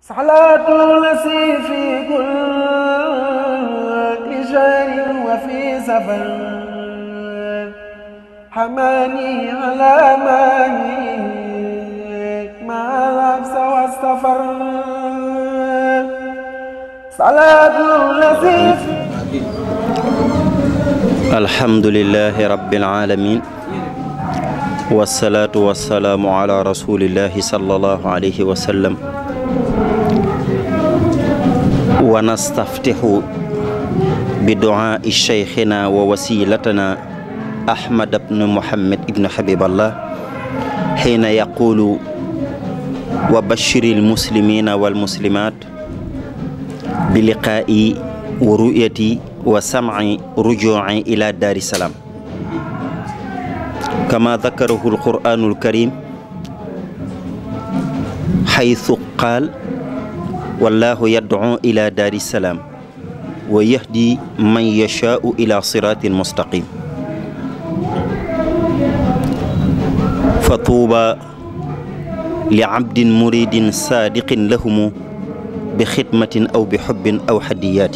صلاة التي في كل شهر وفي سفر حماني على ماني مع العبس والسفر صلاة التي الحمد لله رب العالمين والصلاة والسلام على رسول الله صلى الله عليه وسلم ونستفتح بدعاء شيخنا ووسيلتنا أحمد بن محمد بن حبيب الله حين يقول وبشر المسلمين والمسلمات بلقاء ورؤية وسمع رجوع إلى دار السلام كما ذكره القرآن الكريم حيث قال والله يدعو إلى دار السلام ويهدي من يشاء إلى صراط مستقيم فطوبى لعبد مريد صادق لهم بخدمة أو بحب أو هديات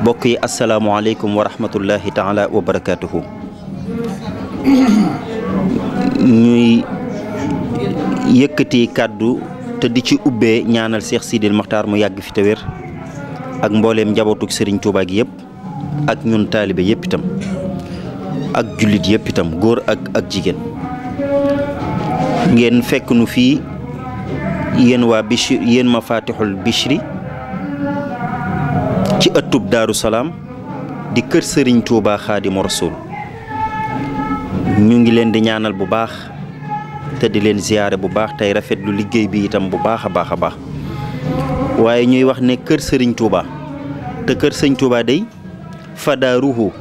بقي السلام عليكم ورحمة الله تعالى وبركاته ñuy yëkkati kàddu te di ci ubbee ñaanal Cheikh Sidil Mokhtar mu yàgg fi te wér ak mbooleem njabootug Serigne Touba gi yëpp ak ñun taalibe yëpp itam ak jullit yëpp itam góor ak jigéen ngeen fekk nu fii yéen waa Bichri yéen Mafatihul Bichri ci ëttub Daaru Salaam di kër Serigne Touba Xaadimu Rasuul ñu ngi leen di ñaanal bu baax te di leen ziyaare bu baax tey rafetlu liggéey bi itam bu baax a baax waaye ñuy wax ne kër Serigne Touba te kër Serigne Touba day fa daaruhu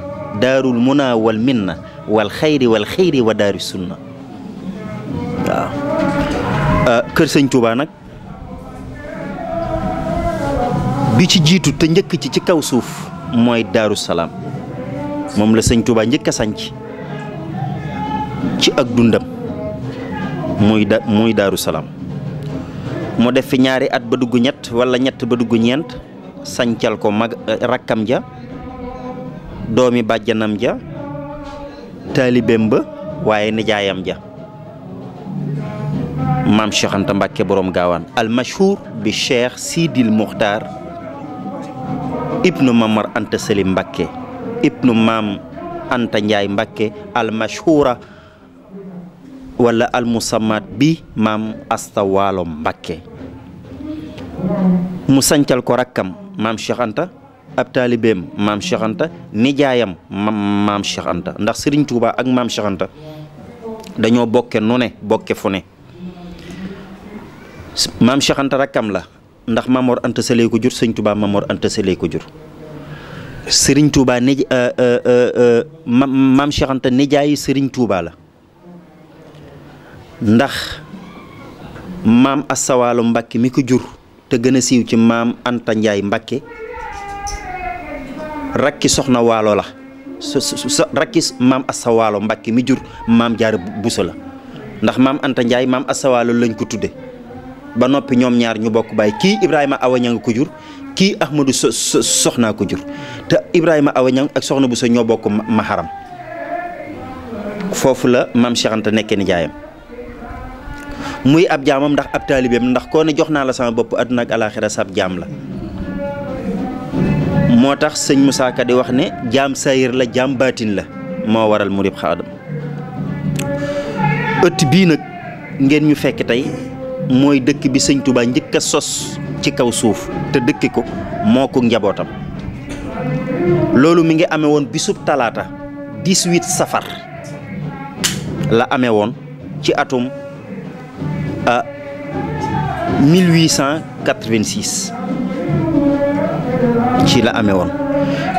daarul muna wal minna wal xayri wa daari sunna waaw kër Serigne Touba nag bi ci jiitu te njëkk ci kaw suuf mooy Daaru Salaam moom la Serigne Touba njëkk a sanc ci ak dundam muy Daaru Salaam mu def fi ñaari at ba dugg ñett wala ñett ba dugg ñeent sancal ko mag rakkam ja doomi bàjjanam ja taalibeem ba waaye nijaayam ja maam Cheikh Anta Mbàkke borom gaawaan al mashhur bi Cheikh Sidil Mokhtar ibnu Mamar Anta Sali Mbàkke ibnu maam Anta Njaay Mbàkke al mashhura wala almusammat bi maam Asta Waalo Mbàkke mu sancal ko rakkam maam Cheikh Anta ab taalibeem maam Cheikh Anta nijaayam maam Cheikh Anta ndax Serigne Touba ak maam Cheikh Anta dañoo bokke nu ne bokke fu ne maam Cheikh Anta rakkam la ndax Mamor Anta Sali ko jur Serigne Touba Mamor Anta Sali ko jur Serigne Touba maam Cheikh Anta nijaayi Serigne Touba la ndax maam Asta Waalo Mbàkke mi ko jur te gën a siiw ci maam Anta Njaay Mbàkke rakki soxna Waalo la rakki maam Asta Waalo Mbàkke mi jur maam Jaara Buso la ndax maam Anta Njaay maam Asta Waalo lañ ko tudde ba noppi ñoom ñaar ñu bokk baay kii Ibrahima Awa Ñang ko jur kii Ahmadu soxnaa ko jur te Ibrahima Awa Ñang ak soxna Buso ñoo bokk maharam foofu la maam Cheikh Anta nekkee nijaayam muy ab jaamam ndax ab taalibeem ndax koo ne jox naa la sama bopp àdduna ak alaaxira sab jaam la moo tax sëñ Moussa Ka di wax ne jaam sayir la jaam baatin la moo waral murib xaadam ëtt bii nag ngeen ñu fekk tey mooy dëkk bi sëñ Touba njëkk a sos ci kaw suuf te dëkki ko moo ko njabootam loolu mi ngi amee woon bisub talaata 18 safar la amee woon ci atum 1886 ci la amee woon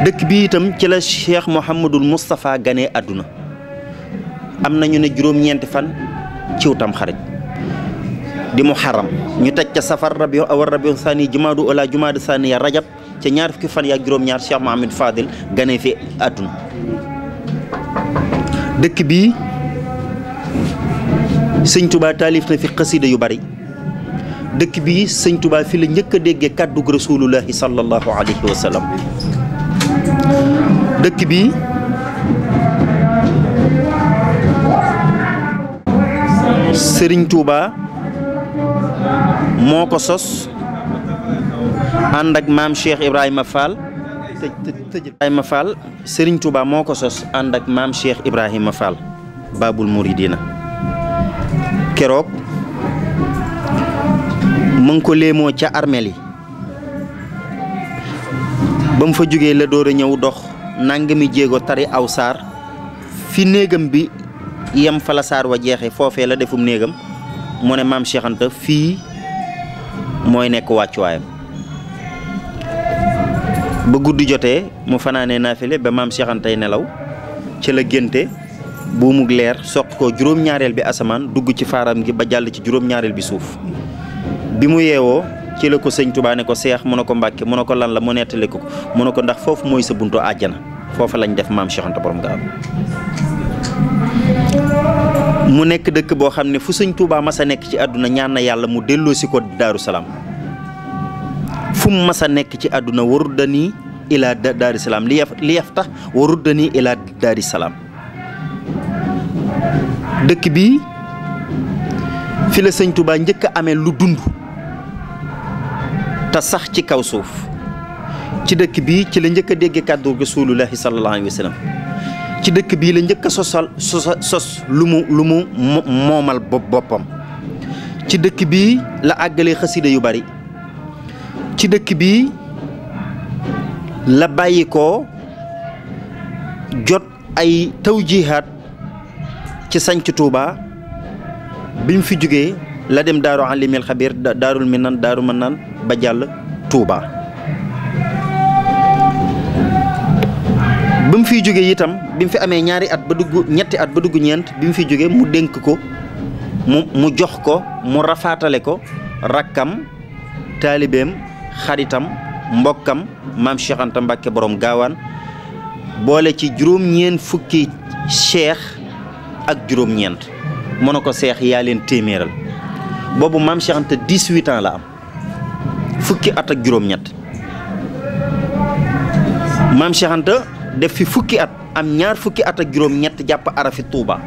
dëkk bi itam ci la Cheikh Mouhamadul Moustapha ganee àdduna am nañu ne juróom-ñeenti fan ciw tam xarit di muharram ñu teg ca safar rabiu thani jumaadu ola jumaadu thani ya rajab ca ñaar fukki fan yaak juróom-ñaar Cheikh Mohamed Fadil ganee fi àdduna dëkk bi sëñ Touba taalif na fi xasida yu bari dëkk bii sëñ Touba fi la njëkk a déggee kàddug rasulullahi sallallahu alayhi wa sallam. dëkk bii sëriñ Touba moo ko sos ànd ak maam Cheikh Ibrahima Fall. Ibrahima Fall Serigne Touba moo ko sos ànd ak maam Cheikh Ibrahima Fall Babul Mouridina keroog mu ngi ko léemoo ca armeel yi ba mu fa jógee la door a ñëw dox nangami jéego tari aw saar fi néegam bi yem fa la saar wa jeexe foofee la defum néegam mu ne maam Cheikh Anta fii mooy nekk wàccuwaayam ba guddi jotee mu fanaanee naafile ba maam Cheikh Anta nelaw ci la génte buumug leer soq ko juróom-ñaareel bi asamaan dugg ci faaram gi ba jàll ci juróom-ñaareel bi suuf bi mu yeewoo ci la ko sëñ Touba ne ko seex mu ne ko Mbàkke mu ne ko lan la mu nettali ko mu ne ko ndax foofu mooy sa buntu àjjana foofa lañ def maam Cheikh Anta borom gaal mu nekk dëkk boo xam ne fu sëñ Touba mas a nekk ci àdduna ñaan na yàlla mu delloosi ko Daaru Salaam fu mu mas a nekk ci àdduna waruddani ila Daaru Salaam li yaftax waruddani ila Daaru Salaam dëkk bi fi la sëñ Touba njëkk a amee lu dund te sax ci kaw suuf ci dëkk bi ci la njëkk a dégge kàddu rasulullahi sallallahu alayhi wa sallam ci dëkk bii la njëkk a sos lu mu moomal boppam ci dëkk bii la àggalee xasida yu bari ci dëkk bii la bàyyi ko jot ay tawjihaat ci sanc Touba bi mu fi jógee la dem daaru alimil xabir daarul minan daaru manaan ba jàll Touba ba mu fiy jógee itam bi mu fi amee ñetti at ba dugg ñeent bi mu fi jógee mu dénk ko mu jox ko mu rafaatale ko rakkam taalibeem xaritam mbokkam maam Cheikh Anta Mbàkke borom gaawaan boole ci juróom-ñeent fukki cheikh ak juróom-ñeent mu ne ko seex yaa leen téeméeral boobu maam Cheikh Anta 18 ans la am fukki at ak juróom-ñett maam Cheikh Anta def fi fukki at am ñaar fukki at ak juróom-ñett jàpp arafi Touba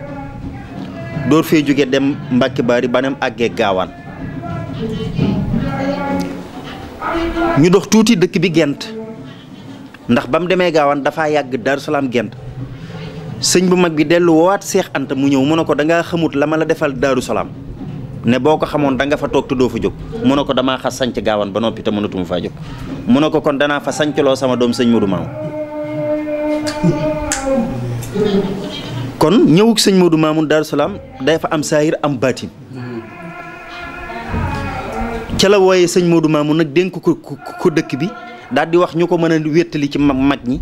door fee jóge dem Mbàkke Bari ba nem àggee gaawaan ñu dox tuuti dëkk bi gent ndax ba mu demee gaawaan dafaa yàgg Daaru Salaam gent sëñ bu mag bi dellu woowaat Seex Anta mu ñëw mu ne ko da ngaa xamut la ma la defal Daaru Salaam ne boo ko xamoon da nga fa toog te doo fa jóg mu ne ko damaa xas sanc gaawaan ba noppi te mënatuma faa jóg mu ne ko kon danaa fa sancloo sama doom sëñ Modou Mamoun kon ñëwug sëñ Modou Mamoun Daaru Salaam day fa am saahir am baatin ca la wooyee sëñ Modou Mamoun nag dénk ko dëkk bi daal di wax ñu ko mën a wéttali ci mag ñi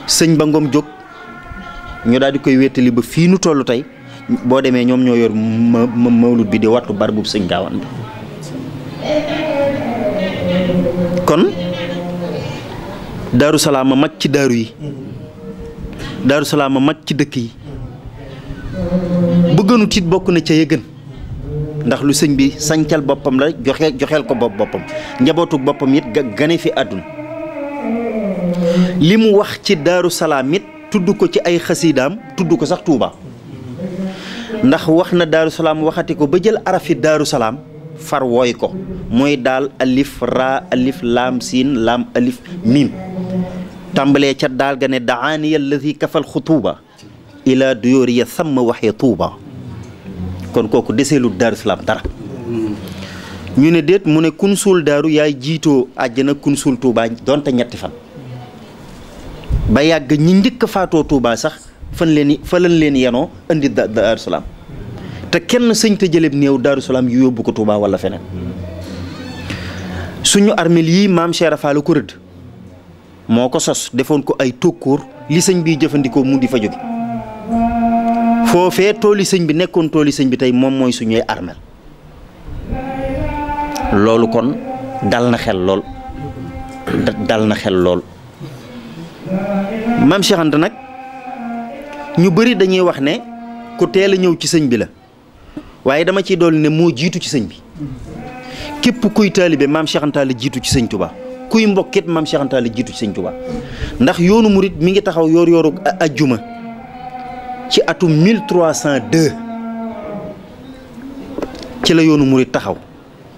sëñ ba Ngom jóg ñu daal di koy wéttali ba fii nu toll tey boo demee ñoom ñoo yor mawlud bi di wattu barbub sëñ gaawaan bi kon Daaru Salaam a mag ci daaru yi Daaru Salaam a mag ci dëkk yi bëgganu tiit bokk na ca yëgën ndax lu sëñ bi sancal boppam la joxeel ko boppam njabootu boppam it gane fi àdduna li mu wax ci Daaru Salaam it tudd ko ci ay xasiidaam tudd ko sax Touba ndax wax na Daaru Salaam waxati ko ba jël arafi Daaru Salaam far wooy ko mooy daal alif raa alif laam siin laam alif miim tàmbalee ca daal ga ne daaniya alladi kafal xutuuba ila duyóoriya samma waxee Touba kon kooku deseelu Daaru Salaam dara ñu ne déet mu ne kun suul daaru yaay jiitoo àjjana kun suul Touba donte ñetti fan ba yàgg ñi njëkk a faatoo Touba sax fa lañ leen yenoo indi Daaru Salaam te kenn sëñ te jëleb néew Daaru Salaam yu yóbbu ko Touba wala feneen suñu armeel yii maam Cheikh Rafal ko rëdd moo ko sos defoon ko ay tokkóor li sëñ bi jëfandikoo mu di fa jóge foofee tooli sëñ bi nekkoon tooli sëñ bi tey moom mooy suñuy armeel loolu kon dal na xel lool maam Cheikh Anta nag ñu bari dañuy wax ne ku teel a ñëw ci sëñ bi la waaye dama ciy dolli ne moo jiitu ci sëñ bi képp kuy taalibe maam Cheikh Anta la jiitu ci sëñ Touba kuy mbokkit maam Cheikh Anta la jiitu ci sëñ Touba ndax yoonu murit mi ngi taxaw yor-yoru ajjuma ci atum 1302 ci la yoonu murit taxaw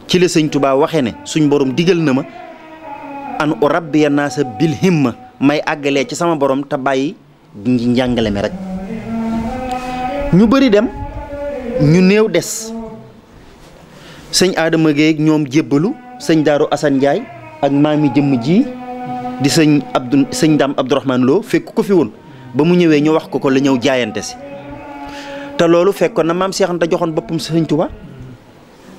ci la sëñ Touba waxee ne suñ borom digal na ma an urabbiya naasa bil himma may àggalee ci sama borom te bàyyi njàngale mi rek ñu bëri dem ñu néew des sëñ Adama Gueye ak ñoom jébbalu sëñ Daaru Assane Ndiaye ak maami jëmm ji di sëñ Dame Abdourahmane Lo fekk ko fi woon ba mu ñëwee ñu wax ko la ñëw jaayante si te loolu fekkoon na maam Cheikh Anta joxoon boppam sëñ Touba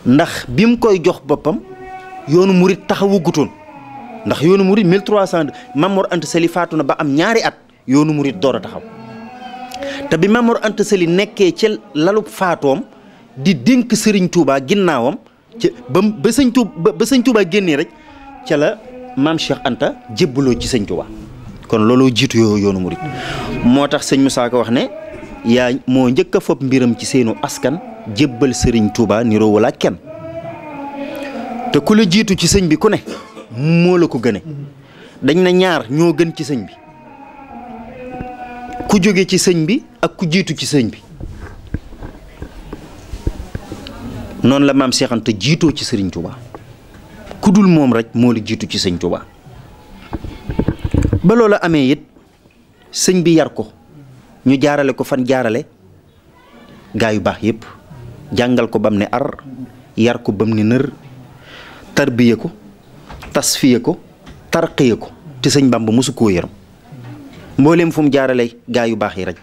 ndax bi mu koy jox boppam yoonu murit taxawagutoon ndax yoonu murit 1302 Maam Mor Anta Sali faatu na ba am ñaari at yoonu murit door a taxaw te bi Maam Mor Anta Sali nekkee ci lalub faatoom di dénk Serigne Touba ginnaawam ci ba sëñ Touba génnee rek ca la maam Cheikh Anta jébbaloo ci sëñ Touba kon looloo jiitu yoonu murit moo tax sëñ Moussa Ka wax ne yaa moo njëkk a fob mbiram ci seenu askan jébbal Serigne Touba niroo wala kenn te ku la jiitu ci sëñ bi ku ne moo la ko gëne dañ na ñaar ñoo gën ci sëñ bi ku jóge ci sëñ bi ak ku jiitu ci sëñ bi noonu la maam Cheikh Anta jiitoo ci Serigne Touba ku dul moom rek moo la jiitu ci sëñ Touba ba loola amee it sëñ bi yar ko ñu jaarale ko fan jaarale gaa yu baax yépp jàngal ko bam ne ar yar ko bam ne nër tarbiye ko tasfiye ko tarqiye ko te sëñ Bamba mosu koo yërëm mbooleem fu mu jaarale gaa yu baax yi rek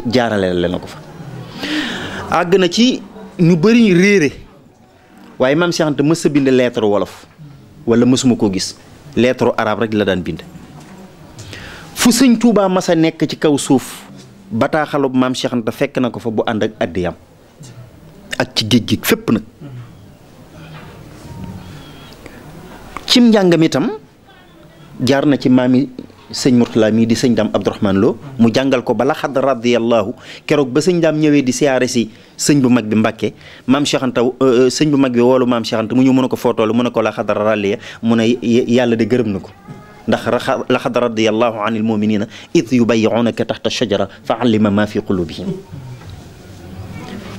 jaarale la na ko fa àgg na ci ñu bëri réere waaye maam Cheikh Anta mës a bind lettre wolof wala mësuma koo gis lettre arabe rek la daan bind fu sëñ Touba mas a nekk ci kaw suuf bataaxalub maam Cheikh Anta fekk na ko fa bu ànd ak addiyam ak ci géej gi fépp nag cim njàngam itam jaar na ci maami sëñ Mourtala mii di sëñ Dame Abdourahmane Lo mu jàngal ko ba laxad radiyallahu keroog ba sëñ Dame ñëwee di siyaare si sëñ bu mag bi Mbàkke maam Cheikh Anta sëñ bu mag bi woolu maam Cheikh Anta mu ñëw mën a ko footoolu mën a ko laxad raliya mu ne yàlla de gërëm na ko ndax laxad radiyallahu anil muminina id yubayyi'unaka taxta shajara fa allima ma fi qulubihim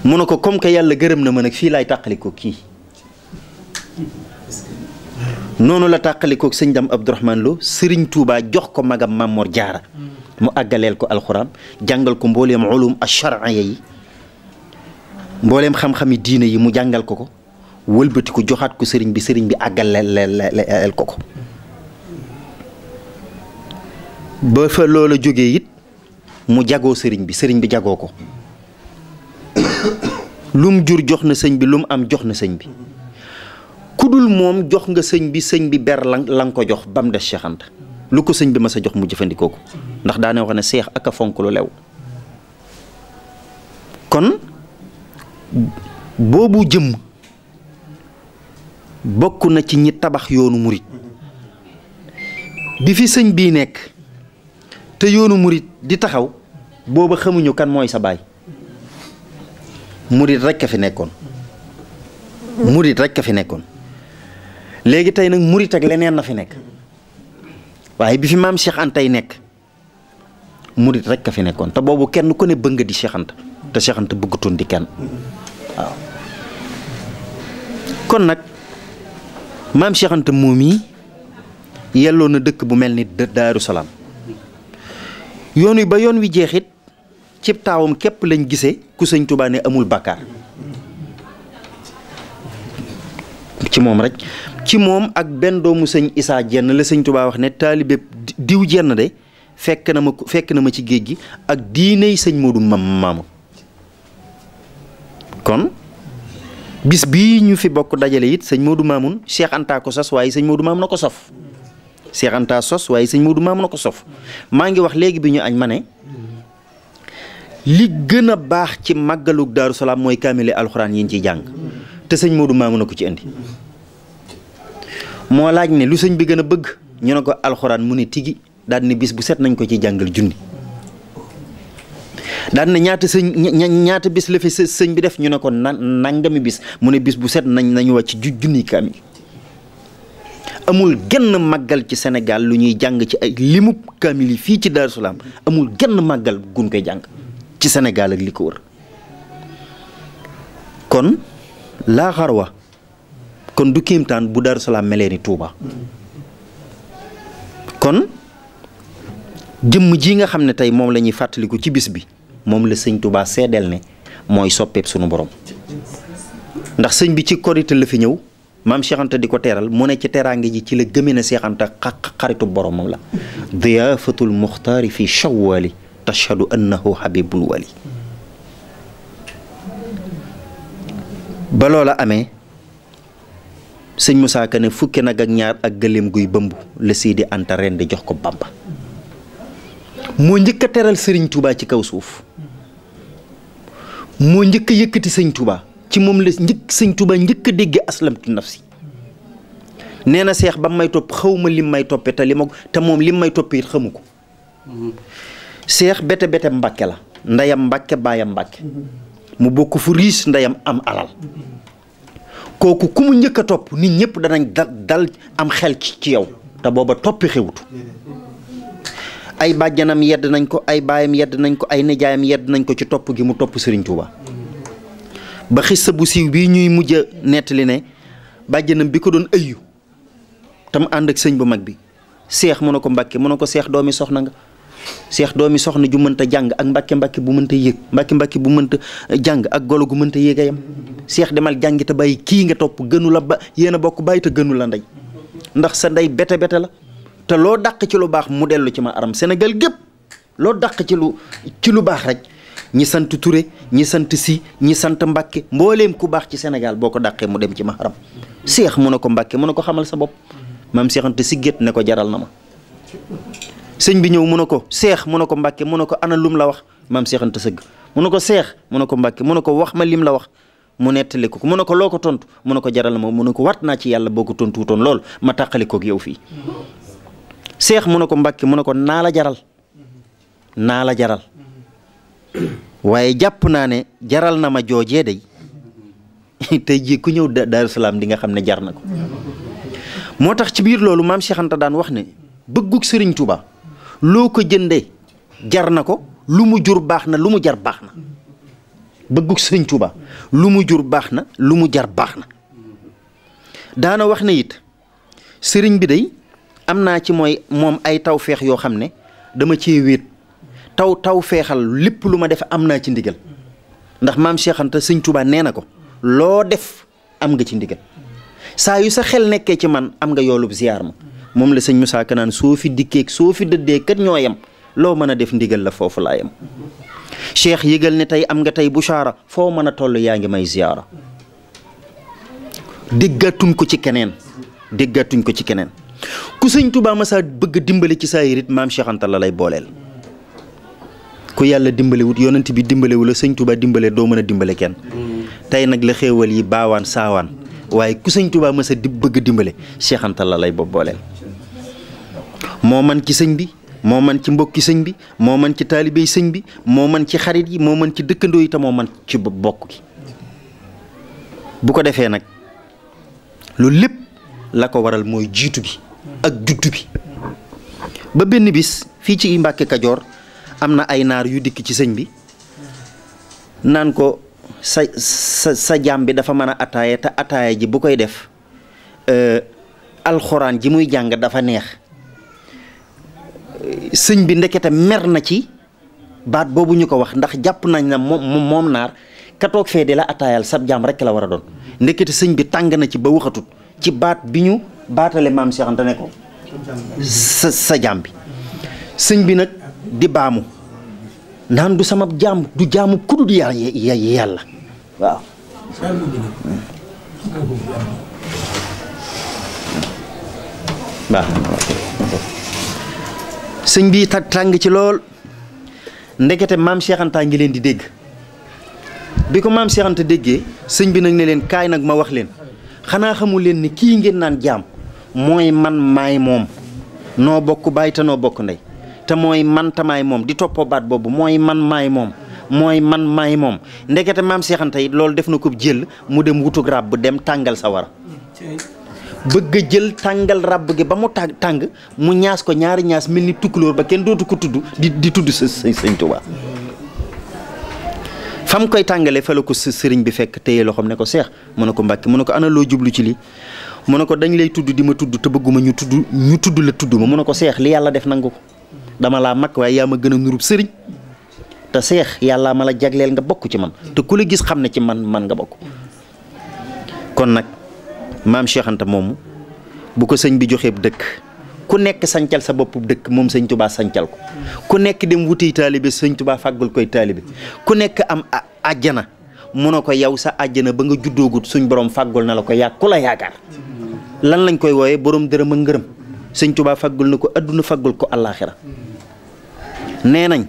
mu ne ko comme que yàlla gërëm na ma nag fii laay tàqali ko kii noonu la tàqalikoog sëñ Dame Abdourahmane Lo Serigne Touba jox ko magam Mamor Jaara mu àggaleel ko alxuraan jàngal ko mbooleem ulum ash-shar'iyya yi mbooleem xam-xami diine yi mu jàngal ko wëlbati ko joxaat ko sëriñ bi àggaleel ko ba fa loola jógee it mu jagoo sëriñ bi jagoo ko lum jur jox na sëñ bi lum am jox na sëñ bi kudul moom jox nga sëñ bi ber la nga ko jox bam des Cheikh Anta lu ko sëñ bi mas a jox mu jëfandikoo ko ndax daane wax ne seex ak a fonk lu lew kon boobu jëmm bokk na ci ñi tabax yoonu murit bi fi sëñ bii nekk te yoonu murit di taxaw booba xamuñu kan mooy sa baay murit rekk a fi nekkoon léegi tey nag murit ak leneen na fi nekk waaye bi fi maam Cheikh Anta yi nekk murit rek ka fi nekkoon te boobu kenn ku ne bëgg nga di Cheikh Anta te Cheikh Anta bëggutoon di kenn waaw kon nag maam Cheikh Anta moom yi yelloo na dëkk bu mel ni Daaru Salaam yoon wi ba yoon wi jeexit cib taawam képp lañ gisee ku sëñ Touba ne amul bàkkaar ci moom rek ci moom ak benn doomu sëñ Issa Jenn la sëñ Touba wax ne taalibe diw jenn de fekk na ma ci géej gi ak diiney sëñ Modou Mamoun kon bis bii ñu fi bokk dajale it sëñ Modou Mamoun Cheikh Anta ko sos waaye sëñ Modou Mamoun na ko sof Cheikh Anta sos waaye sëñ Modou Mamoun na ko sof maa ngi wax léegi bi ñu añ ma ne li gën a baax ci màggalug Daaru Salaam mooy kaamile alxuraan yi ñu ciy jàng te sëñ Modou Mamoun na ko ci indi moo laaj ne lu sëñ bi gën a bëgg ñu ne ko alxuraan mu ne tigi daal ne bis bu set nañ ko ci jàngal junni daan na ñaata bis la fi sëñ bi def ñu ne ko nangami bis mu ne bis bu set nañu wàcc junni kaamil. amul genn màggal ci Sénégal lu ñuy jàng ci ay limub kaamil yi fii ci Daaru Salaam amul genn màggal gun koy jàng ci Sénégal ak li ko wër. kon laa xarwa kon du kéemtaan bu Daaru Salaam melee ni Touba. kon jëmm ji nga xam ne tey moom la ñuy fàttaliku ci bis bi moom la sëñ Touba seedeel ne mooy soppeeb sunu borom ndax sëñ bi ci korite la fi ñëw maam Cheikh Anta di ko teeral mu ne ci teraange ji ci la gëmee na Cheikh Anta xaritu boromam la diyaafatul muxtaari fi shawwali tashhadu annahu habibul wali. ba loola amee sëñ Moussa Ka ne fukki nag ak ñaar ak gëléem guy bëmb la Sidi Anta ren di jox ko Bamba moo njëkk a teral sëriñ Touba ci kaw suuf moo njëkk a yëkkati sëñ Touba ci moom la sëñ Touba njëkk a dégge aslamtu nafsi nee na seex ba may topp xaw ma lim may toppe te moom lim may toppe it xamu ko seex bete mbàkke la ndeyam mbàkke baayam mbàkke mu bokk fu riis ndeyam am alal kooku ku mu njëkk a topp nit ñëpp danañ dal am xel ci yow te booba toppi xewutu ay bàjjanam yedd nañ ko ay baayam yedd nañ ko ay nijaayam yedd nañ ko ci topp gi mu topp Serigne Touba ba xissa bu siiw bii ñuy mujj a nettali ne bàjjanam bi ko doon ëyyu tam ànd ak sëñ bu mag bi seex mu ne ko mbàkke mu ne ko seex doomi soxna nga seex doomi soxna ju mënta jàng ak mbàkke bu mënta yéeg mbàkke bu mënta jàng ak golo gu mënta yéeg a yam seex demal jàngi te bàyyi kii nga topp gënu la ba yéen a bokk bàyyi te gënu la ndey ndax sa ndey bete la te loo dàq ci lu baax mu dellu ci ma aram Sénégal gépp loo dàq ci lu baax rek ñi sant Touré ñi sant Si ñi sant Mbàkke mbooleem ku baax ci Sénégal boo ko dàqee mu dem ci ma aram seex mu ne ko mbàkke mu ne ko xamal sa bopp maam Seex Anta si gét ne ko jaral na ma sëñ bi ñëw mu ne ko seex mu ne ko mbàkke mu ne ko ana lum la wax maam Seex Anta sëgg mu ne ko seex mu ne ko mbàkke mu ne ko wax ma lim la wax mu nettali ko mu ne ko loo ko tontu mu ne ko jaral na ma mu ne ko wat naa ci yàlla boo ko tontu wutoon lool ma tàqali koog yow fii seex mu ne ko mbàkke mu ne ko naa la jaral waaye jàpp naa ne jaral na ma joojee day tey jii ku ñëw Daaru Salaam di nga xam ne jar na ko moo tax ci biir loolu maam Cheikh Anta daan wax ne bëggug Serigne Touba loo ko jëndee jar na ko lu mu jur baax na lu mu jar baax na bëggug Serigne Touba lu mu jur baax na lu mu jar baax na daana wax ne it sëriñ bi day am naa ci moom ay taw feex yoo xam ne dama cee wéet taw feexal lépp lu ma def am naa ci ndigal ndax maam Cheikh Anta sëñ Touba nee na ko loo def am nga ci ndigal saa yu sa xel nekkee ci man am nga yoolub ziyaar ma moom la sëñ Moussa Ka naan soo fi dikkee soo fi dëddee kat ñoo yem loo mën a def ndigal la foofu laa yem Cheikh yëgal ne tey am nga tey bushaara foo mën a toll yaa ngi may ziyaara déggatuñ ko ci keneen ku sëñ Touba ma saa bëgg dimbale ci saa yirit maam Cheikh Anta la lay booleel ku yàlla dimbalewut yonent bi dimbalewu la sëñ Touba dimbale doo mën a dimbale kenn tey nag la xéewal yi baawaan saawaan waaye ku sëñ Touba ma sa bëgg dimbale Cheikh Anta la lay booleel moo man ci sëñ bi moo man ci mbokki sëñ bi moo man ci taalibey sëñ bi moo man ci xarit yi moo man ci dëkkandoo yi te moo man ci bokk gi bu ko defee nag loolu lépp la ko waral mooy jiitu gi ak juddu bi ba benn bis fii ci Mbàkke Kajoor am na ay naar yu dikk ci sëñ bi naan ko sa jaam bi dafa mën a ataaya te ataaya ji bu koy def alxuraan ji muy jàng dafa neex sëñ bi ndekete mer na ci baat boobu ñu ko wax ndax jàpp nañ na moom naar ka toog fee di la ataayal sab jaam rekk la war a doon ndekete sëñ bi tàng na ci ba waxatut ci baat bi ñu baatale maam Cheikh Anta ne ko sa jaam bi sëñ bi nag di baamu naan du sama jaam du jaamu kudut yàlla waaw sëñ bi tàng ci lool ndekete maam Cheikh Anta ngi leen di dégg bi ko maam Cheikh Anta déggee sëñ bi nag ne leen kaay nag ma wax leen xanaa xamul leen ni kii ngeen naan jaam mooy man maay moom noo bokk baay te noo bokk ndey te mooy man tamaay moom di toppoo baat boobu mooy man maay moom mooy man maay moom ndekete maam Cheikh Anta it loolu def na ko jël mu dem wutug ràbb dem tàngal sawara bëgg a jël tàngal ràbb gi ba mu tàng mu ñaas ko ñaari ñaas mel ni tukkulóor ba kenn dootu ko tudd di tudd sëñ Tuubaa fam koy tàngalee fa la ko sëriñ bi fekk téye loxoom ne ko Seex mu ne ko Mbàkke mu ne ko ana loo jublu ci lii mu ne ko dañ lay tudd di ma tudd te bëgguma ñu tudd la tudd ma mu ne ko Seex li yàlla def nangu ko dama laa mag waaye yaa ma gën a nurub sëriñ te Seex yàlla ma la jagleel nga bokk ci man te ku la gis xam ne ci man nga bokk kon nag maam Cheikh Anta moomu bu ko sëñ bi joxee dëkk ku nekk sancal sa bopp dëkk moom sëñ Tuubaa sancal ko ku nekk dem wuti taalibe sëñ Tuubaa fàggul koy taalibe ku nekk am àjjana mu ne ko yow sa àjjana ba nga juddoogut suñ borom fàggul na la ko yàgg ku la yaakaar lan lañ koy wooyee borom dërëm ak ngërëm sëñ Tuubaa fàggul na ko adduna fàggul ko àllaaxira nee nañ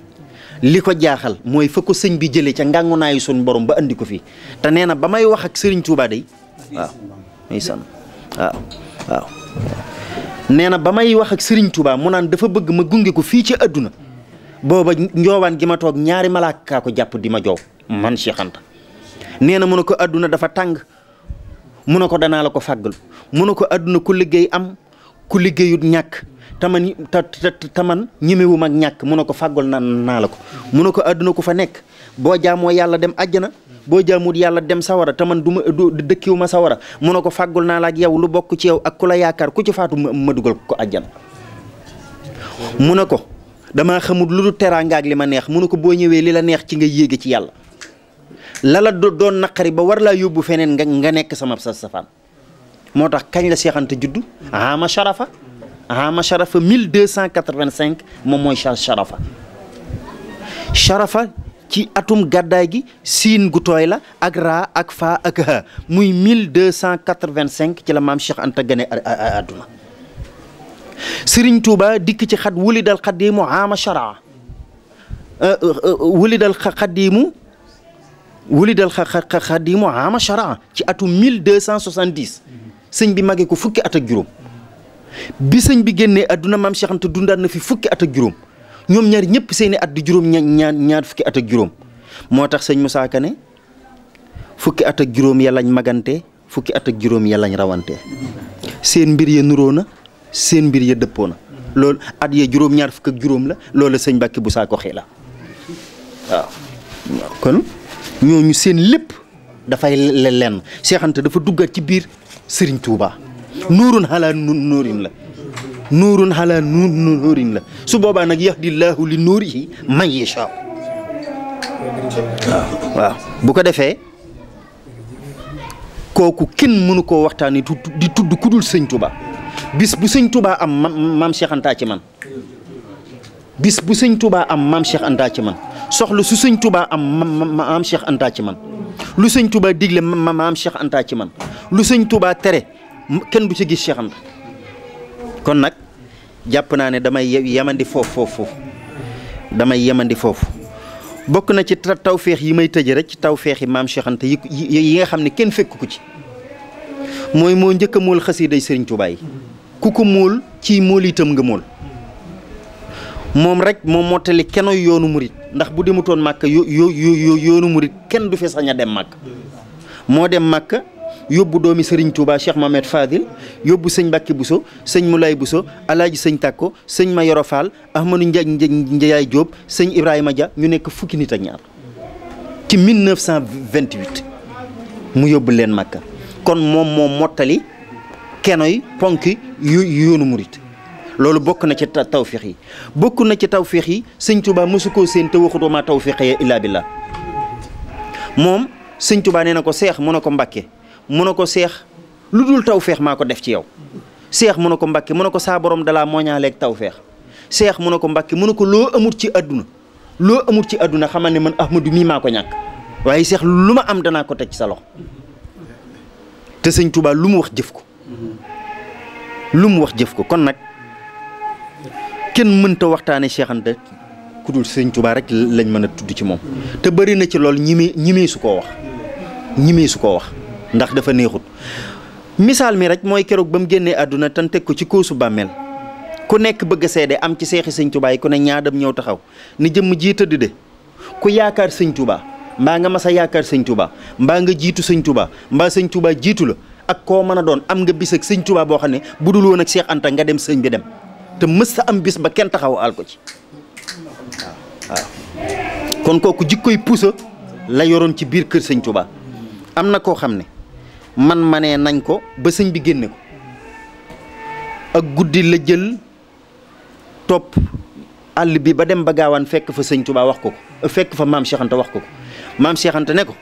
li ko jaaxal mooy fa ko sëñ bi jëlee ca ngàngunaayu suñ borom ba andi ko fii te nee na ba may wax ak sëriñ Tuubaa day waaw nee na ba may wax ak Serigne Touba mu naan dafa bëgg ma gunge ko fii ci àdduna booba njoowaan gi ma toog ñaari malaaka ko jàpp di ma joow man Cheikh Anta nee na mu ne ko àdduna dafa tàng mu ne ko danaa la ko fàggal mu ne ko àdduna ku liggéey am ku liggéeyut ñàkk taman ñemewu mag ñàkk mu ne ko fàggal naa la ko mu ne ko àdduna ku fa nekk boo jaamoo yàlla dem àjjana boo jaamut yàlla dem sawara te man du dëkkiwu ma sawara mu ne ko fàggul naa la ak yow lu bokk ci yow ak ku la yaakaar ku ci faatu ma dugal ko àjjana mu ne ko damaa xamul lu dul teraanga ak li ma neex mu ne ko boo ñëwee li la neex ci nga yéege ci yàlla lala doon naqari ba war laa yóbbu feneen nga nekk sama safaan moo tax kañ la Cheikh Anta juddu ama sharafa 1285 moom mooy sharafa ci atum gàddaay gi siin gu tooy la ak raa ak faa ak ha muy 1285 ci la maam Cheikh Anta gane àdduna Serigne Touba dikk ci wulidal xadiimu ama sharaa wulidal xadiimu ama sharaa ci atum 1270 sëñ bi mage ko fukki at ak juróom bi sëñ bi génnee àdduna maam Cheikh Anta dundaat na fi fukki at ak juróom ñoom ñaar ñëpp seeni at di juróom ñaar fukki at ak juróom moo tax sëñ Moussa Ka ne fukki at ak juróom ya lañ magante fukki at ak juróom ya lañ rawante seen mbir ya nuroo na seen mbir ya dëppoo na loolu at ya juróom ñaar fukk ak juróom la loolu sëñ Mbàkke bu saa ko xee la waaw kon ñooñu seen lépp dafay lenn Cheikh Anta dafa duggaat ci biir Serigne Touba nuurun xalaa nuurin la nuurun xalaa nuurin la su boobaa nag yahdillaahu li nuurihi man yashaa waaw bu ko defee kooku kenn mënu koo waxtaanee di tudd ku dul sëñ Touba bis bu sëñ Touba am maam Cheikh Anta ci man bis bu sëñ Touba am maam Cheikh Anta ci man soxla su sëñ Touba am maam Cheikh Anta ci man lu sëñ Touba digle maam Cheikh Anta ci man lu sëñ Touba tere kenn du ci gis Cheikh Anta kon nag jàpp naa ne damay yemandi foofu bokk na ci tawféex yi may tëje rek ci tawféex yi maam Cheikh Anta yi nga xam ne kenn fekk ko ci mooy moo njëkk a mool xasiiday Serigne Touba yi ku ko mool ci mool itam nga mool moom rek moom mottali kenoy yoonu murit ndax bu demutoon màkk yoonu murit kenn du fi sañ a dem màkk moo dem màkk yóbbu doomi Serigne Touba Cheikh Mohamed Fadil yóbbu sëñ Mbacke Bousso sëñ Moulay Bousso alaaji sëñ Takko sëñ Mayoro Fall Ahmadou Ndiaye Diop sëñ Ibrahima Dia ñu nekk fukki nit ak ñaar ci 1928 mu yóbbu leen Makka kon moom mottali kenoy ponki yoonu murit loolu bokk na ci tawféex yi bokk na ci tawféex yi sëñ Touba mosu koo seen te waxutoo ma tawféex ya illaa billah moom sëñ Touba nee na ko seex mu ne ko Mbàkke mu ne ko seex lu dul tawféex maa ko def ci yow seex mu ne ko Mbàkke mu ne ko saa borom dalaa mooñaaleeg tawféex seex mu ne ko Mbàkke mu ne ko loo amut ci àdduna xamal ne man Ahmadu mii maa ko ñàkk waaye seex lu ma am danaa ko teg ci sa loxo te sëñ Touba lu mu wax jëf ko kon nag kenn mënta waxtaane Cheikh Anta ku dul sëñ Touba rek lañ mën a tudd ci moom te bëri na ci lool ñimee su koo wax ndax dafa neexut misaal mi rek mooy keroog ba mu génnee àdduna tan teg ko ci kóosu bàmmeel ku nekk bëgg a seede am ci seexi sëñ Touba yi ku ne ñaadam ñëw taxaw ni jëmm ji tëdd de ku yaakaar sëñ Touba mbaa nga mas a yaakaar sëñ Touba mbaa nga jiitu sëñ Touba mbaa sëñ Touba jiitu la ak koo mën a doon am nga bis ak sëñ Touba boo xam ne bu dul woon ak Cheikh Anta nga dem sëñ bi dem te mës sa am bis ba kenn taxaw al ko ci waaw kon kooku jikkoy pusa la yoroon ci biir kër sëñ Touba. am na koo xam ne ma nee nañ ko ba sëñ bi génne ko ak guddi la jël topp àll bi ba dem ba gaawaan fekk fa sëñ Touba wax ko fekk fa maam Cheikh Anta wax ko maam Cheikh Anta ne ko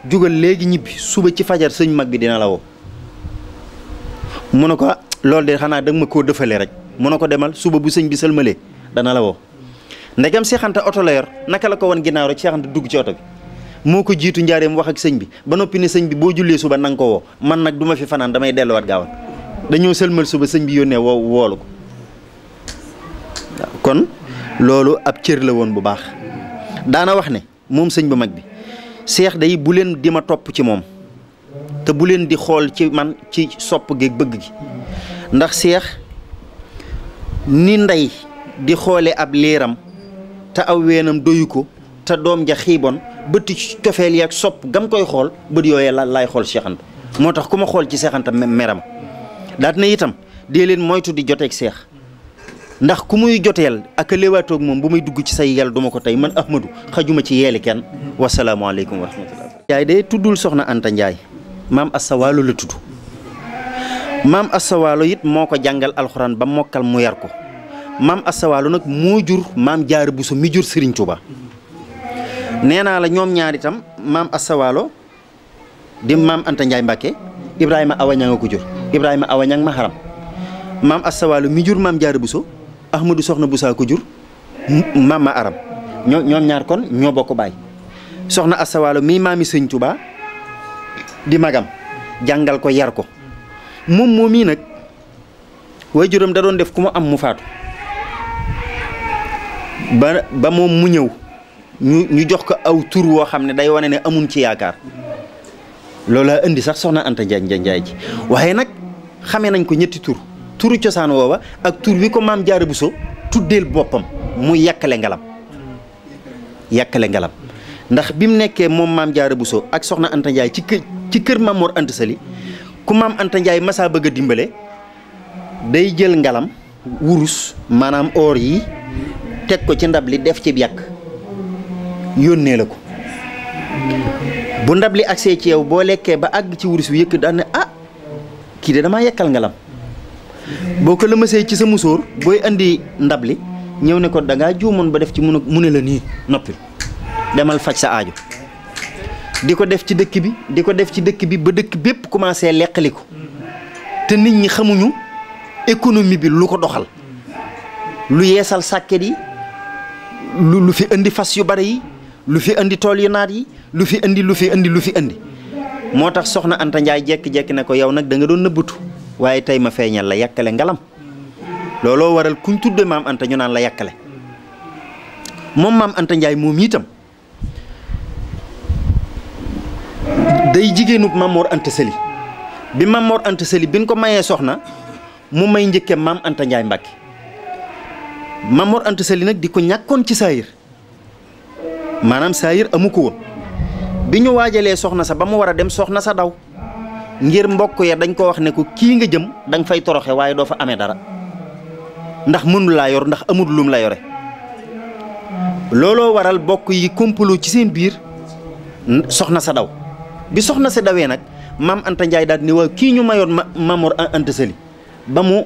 jugal léegi ñibbi suba ci fajar sëñ mag bi dina la woo mu ne ko loolu de xanaa danga ma koo dëfale rek mu ne ko demal suba bu sëñ bi sëlmalee dana la woo ndegam Cheikh Anta oto la yor naka la ko wan ginnaaw rek Cheikh Anta dugg ci oto bi moo ko jiitu njaareem wax ak sëñ bi ba noppi ne sëñ bi boo jullee suba nanga ko woo man nag du ma fi fanaan damay delluwaat gaawal dañoo sëlmal suba sëñ bi yónnee woolu ko waaw kon loolu ab cër la woon bu baax daana wax ne moom sëñ bu mag bi seex day bu leen di ma topp ci moom te bu leen di xool ci man ci sopp gi bëgg gi ndax seex ni ndey di xoole ab liiram te aw weenam doyu ko te doom ja xiibon bëti cofeel yi ak sopp gam koy xool bët yooyee laay xool Cheikh Anta moo tax ku ma xool ci Cheikh Anta meram daat na itam dee leen moytu di joteeg seex ndax ku muy joteel ak a léewaatoog moom bu muy dugg ci say yel duma ko tey man Ahmadou xajuma ci yeeli kenn wasalaamaaleykum wa rahmatullah yaay day tuddul soxna Anta Ndiaye maam Asta Waalo la tudd maam Asta Waalo it moo ko jàngal alxuraan ba mokkal mu yar ko maam Asta Waalo nag moo jur maam Jaara Buso mi jur Serigne Touba nee naa la ñoom ñaar itam maam Asta Waalo di maam Anta Ndiaye Mbacke Ibrahima Awañang nga ko jur Ibrahima Awañang ma xaram maam Asta Waalo mi jur maam Jaara Buso Ahmadou soxna Busaa ko jur maam ma aram ñoom ñaar kon ñoo bokk baay soxna Asta Waalo mii maami Sëñ Touba di magam jàngal ko yar ko moom mii nag waajuram da doon def ku mu am mu faatu ba moom mu ñëw ñu jox ko aw tur woo xam ne day wane ne amuñ ci yaakaar loolaa indi sax soxna Anta Ndiaye ji waaye nag xamee nañ ko ñetti turu cosaan woowa ak tur wi ko maam Jaara Buso tuddeel boppam muy yàkkale ngalam ndax bi mu nekkee moom maam Jaara Buso ak soxna Anta Ndiaye ci kër Maam Mor Anta Sali ku maam Anta Ndiaye masaa bëgg a dimbale day jël ngalam wurus maanaam or yi teg ko ci ndab li def ci yàq yónnee la ko bu ndab li agsee ci yow boo lekkee ba àgg ci wurus wi yëkk daan ne ah kii de damaa yekkal ngalam boo ko lëmasee ci sa musóor booy andi ndab li ñëw ne ko da ngaa juumoon ba def ci mu ne la nii noppil demal faj sa aajo di ko def ci dëkk bi ba dëkk bépp commencé leqali ko te nit ñi xamuñu économie bi lu ko doxal lu yeesal sàkket yi lu fi indi fas yu bari yi lu fi indi tool yu naat yi lu fi indi moo tax soxna Anta Ndiaye jekki-jekki ne ko yow nag da nga doon nëbbatu waaye tey ma feeñal la yàkkale ngalam looloo waral kuñ tudde maam Anta ñu naan la yàkkale moom maam Anta Ndiaye moom itam day jigéenub Maam Mor Anta Sali bi Maam Mor Anta Sali bi ñu ko mayee soxna mu may njëkke maam Anta Ndiaye Mbacke Maam Mor Anta Sali nag di ko ñàkkoon ci saayir maanaam saayir amu ko woon bi ñu waajalee soxna sa ba mu war a dem soxna sa daw ngir mbokk ya dañ ko wax ne ko kii nga jëm da nga fay toroxe waaye doo fa amee dara ndax mënu laa yor ndax amul lum la yore looloo waral bokk yi complot ci seen biir soxna sa daw bi soxna sa dawee nag maam Anta Ndiaye daal ni waaw kii ñu mayoon Maam Mor Anta Sali ba mu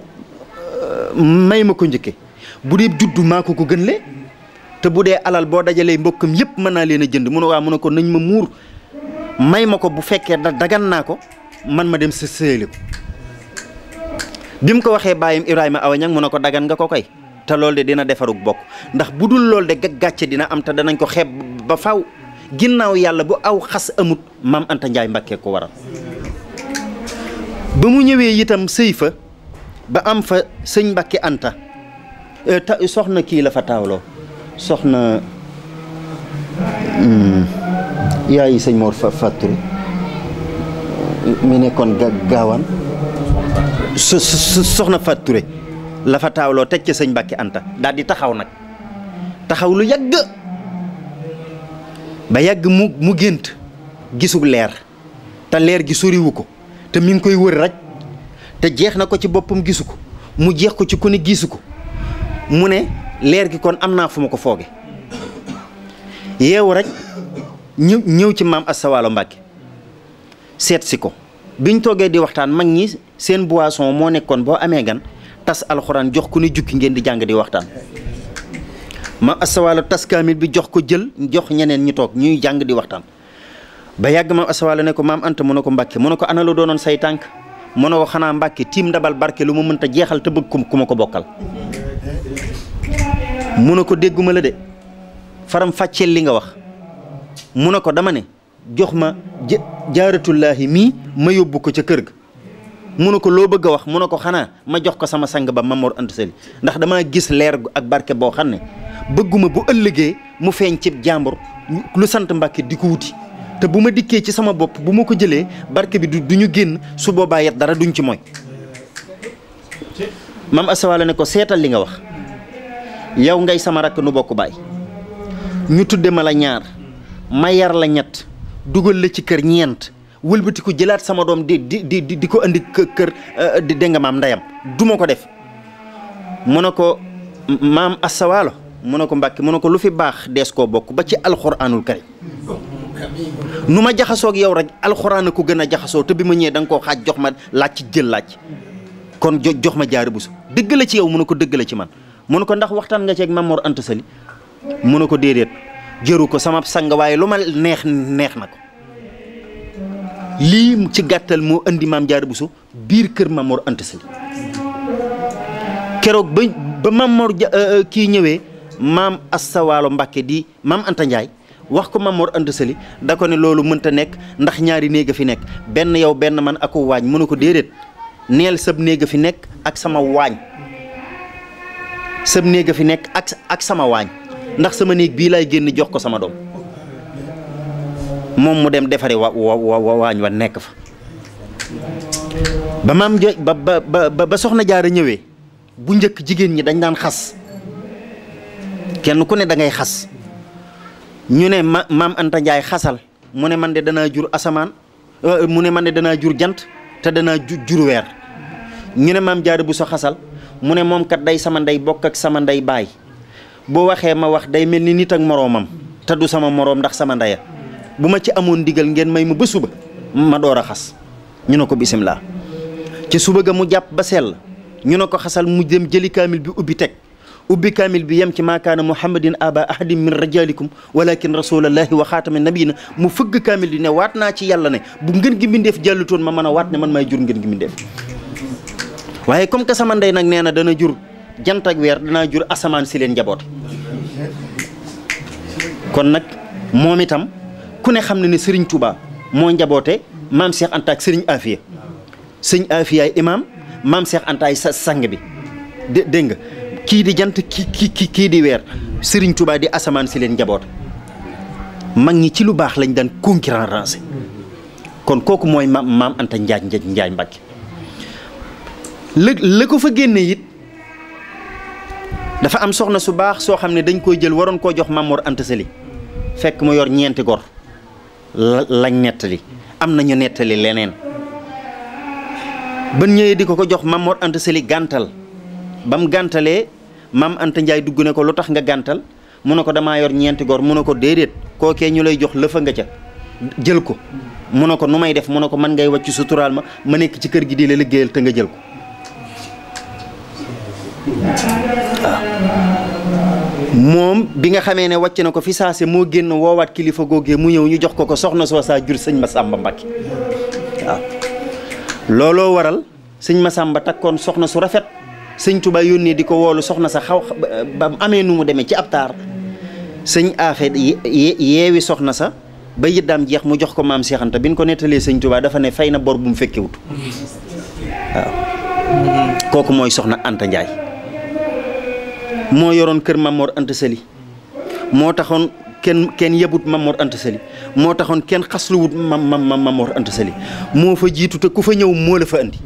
may ma ko njëkke bu dee juddu maa ko gën le te bu dee alal boo dajalee mbokkam yëpp mën naa leen a jënd mu ne waa mu ne ko nañ ma muur may ma ko bu fekkee dagan naa ko man ma dem sa sëyale ko bi mu ko waxee bàyyim Ibrahima Awañang mu ne ko dagan nga ko koy te loolu de dina defarug bokk ndax bu dul loolu de gàcce dina am te danañ ko xeeb ba faw ginnaaw yàlla bu aw xas amut maam Anta Ndiaye Mbacke ko waral ba mu ñëwee itam sëy fa ba am fa sëñ Mbacke Anta soxna kii la fa taawloo soxna yaayi sëñ Mor Fatou mi nekkoon gaawaan soxna Fatou Touré la fa taawloo teg ca sëñ Mbacke Anta daal di taxaw nag taxaw lu yàgg ba yàgg mu gént gisul leer te leer gi soriwu ko te mi ngi koy wër rek te jeex na ko ci boppam gisu ko mu jeex ko ci ku ne gisu ko mu ne leer gi kon am naa fu ma ko fooge yeewu rek ñëw ci maam Asta Walo Mbàkke seet si ko biñ toogee di waxtaan mag ñi seen boisson moo nekkoon boo amee gan tas alxuraan jox ku ne jukki ngeen di jàng di waxtaan maam Asta Walo tas kaamil bi jox ko jël jox ñeneen ñi toog ñuy jàng di waxtaan ba yàgg maam Asta Walo ne ko maam Anta mu ne ko Mbàkke mu ne ko ana la doonoon say tànk mu ne ko xanaa Mbàkke tiim ndabal barke lu ma mënta jeexal te bëgg ku ma ko bokkal mu ne ko dégguma la de faram fàcceel li nga wax mu ne ko dama ne jox ma jaaratullaahi mii ma yóbbu ko ca kër ga mu ne ko loo bëgg a wax mu ne ko xanaa ma jox ko sama sang ba Mamor Anta Sali ndax damaa gis leer ak barke boo xam ne bëgguma bu ëllëgee mu feeñ ci jàmbur lu sant Mbàkke di ko wuti te bu ma dikkee ci sama bopp bu ma ko jëlee barke bi du ñu génn su boobaa yet dara duñ ci mooy maam Asta Walo ne ko seetal li nga wax yow ngay sama rakk nu bokk baay ñu tudde ma la ñaar ma yar la ñett dugal la ci kër ñeent wëlbati ko jëlaat sama doom di ko andi kër di dégg nga maam ndeyam du ma ko def mu ne ko maam Asta Walo mu ne ko Mbàkke mu ne ko lu fi baax dees koo bokk ba ci alxuraanul karim nu ma jaxasoog yow rek alxuraan a ko gën a jaxasoo te bi ma ñëwee da nga koo xaaj jox ma laaj ci jël laaj kon jox ma jaari busu dëgg la ci yow mu ne ko dëgg la ci man mu ne ko ndax waxtaan nga ci ak Mamor Anta Sali mu ne ko déedéet jëru ko sama sang waaye lu ma neex na ko lii ci gàttal moo indi maam jaari busu biir kër Mamor Anta Sali keroog ba Mamor kii ñëwee maam Asta Walo Mbàkke di maam Anta Njaay wax ko Mamor Anta Sali da ko ne loolu mënta nekk ndax ñaari néeg a fi nekk benn yow benn man ako waañ mu ne ko déedéet neel sab néeg a fi nekk ak sama waañ sab néeg a fi nekk ak sama waañ ndax sama néeg bii laay génn jox ko sama doom moom mu dem defare waañ wa nekk fa ba maam ba soxna jaara ñëwee bu njëkk jigéen ñi dañ daan xas kenn ku ne da ngay xas ñu ne maam Anta Njaay xasal mu ne man de danaa jur asamaan mu ne man de danaa jur jant te danaa jur weer ñu ne maam jaara bu so xasal mu ne moom kat day sama ndey bokk ak sama ndey baay boo waxee ma wax day mel ni nit ak moroomam te du sama moroom ndax sama ndeya bu ma ci amoon ndigal ngeen may ma ba suba ma door a xas ñu ne ko bisimilah ci suba ga mu jàpp ba sell ñu ne ko xasal mu dem jëli kaamil bi ubbi kaamil bi yem ci maakaana muhammadin aba ahadim min rajalikum walakin rasulallahi wa xaatami nabiyina mu fëgg kaamil bi ne waat naa ci yàlla ne bu ngeen gi mbindeef jàllutoon ma mën a waat ne man may jur ngeen gi mbindeef waaye comme que sama ndey nag nee na dana jur jant ak weer danaa jur asamaan si leen njaboote kon nag moom itam ku ne xam ne ne Serigne Touba moo njaboote maam Cheikh Anta ak Serigne Afia sëñ Afiyaay imaam maam Cheikh Antaay sa sang bi dégg nga kii di jant kii di weer Serigne Touba di asamaan si leen njaboot mag ñi ci lu baax lañ daan concurrence kon kooku mooy maam Anta Njaay Mbàkke la ko fa génne it dafa am soxna su baax soo xam ne dañ koy jël waroon koo jox Mamor Anta Sali fekk mu yor ñeenti gor lañ nettali am nañu nettali leneen ban ñëwee di ko jox Mamor Anta Sali gàntal ba mu gàntalee maam Anta Njaay dugg ne ko lu tax nga gàntal mu ne ko damaa yor ñeenti gor mu ne ko déedéet kookee ñu lay jox lëfa nga ca jël ko mu ne ko nu may def mu ne ko man ngay wàcc suturaal ma nekk ci kër gi di la liggéeyal te nga jël ko waaw moom bi nga xamee ne wàcc na ko fi saase moo génn woowaat kilifa googee mu ñëw ñu jox ko soxna soo saa jur sëñ Masamba Mbàkke waaw looloo waral sëñ Masamba takkoon soxna su rafet sëñ Touba yónnee di ko woolu soxna sa xaw ba amee nu mu demee ci ab taar sëñ Afe yeewi soxna sa ba yëddaam jeex mu jox ko maam Cheikh Anta bi ñu ko nettalee sëñ Touba dafa ne fay na bor bu mu fekkewut waaw kooku mooy soxna Anta Njaay moo yoroon kër Mamor Anta Sali moo taxoon kenn yebut Mamor Anta Sali moo taxoon kenn xasluwut Mamor Anta Sali moo fa jiitu te ku fa ñëw moo la fa andi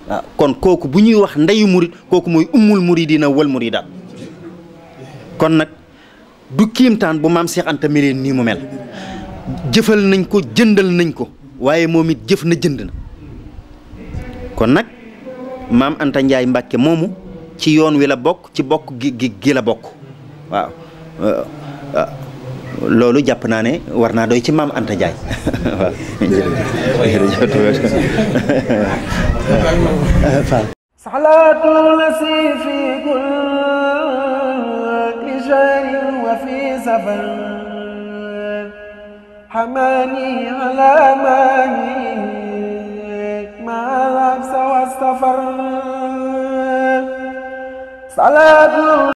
waaw kon kooku bu ñuy wax ndeyu murid kooku mooy ummul muridina wal muridaat kon nag du kiimtaan bu maam Cheikh Anta meleen nii mu mel jëfal nañ ko jëndal nañ ko waaye moom it jëf na jënd na kon nag maam Anta Ndiaye Mbàkke moomu ci yoon wi la bokk ci bokk gi la bokk waaw loolu jàpp naa ne war naa doy ci maam Anta Ndiaye waaw صلاة التي في كل شهر وفي سفر حماني على ماني مع العبس والسفر صلاة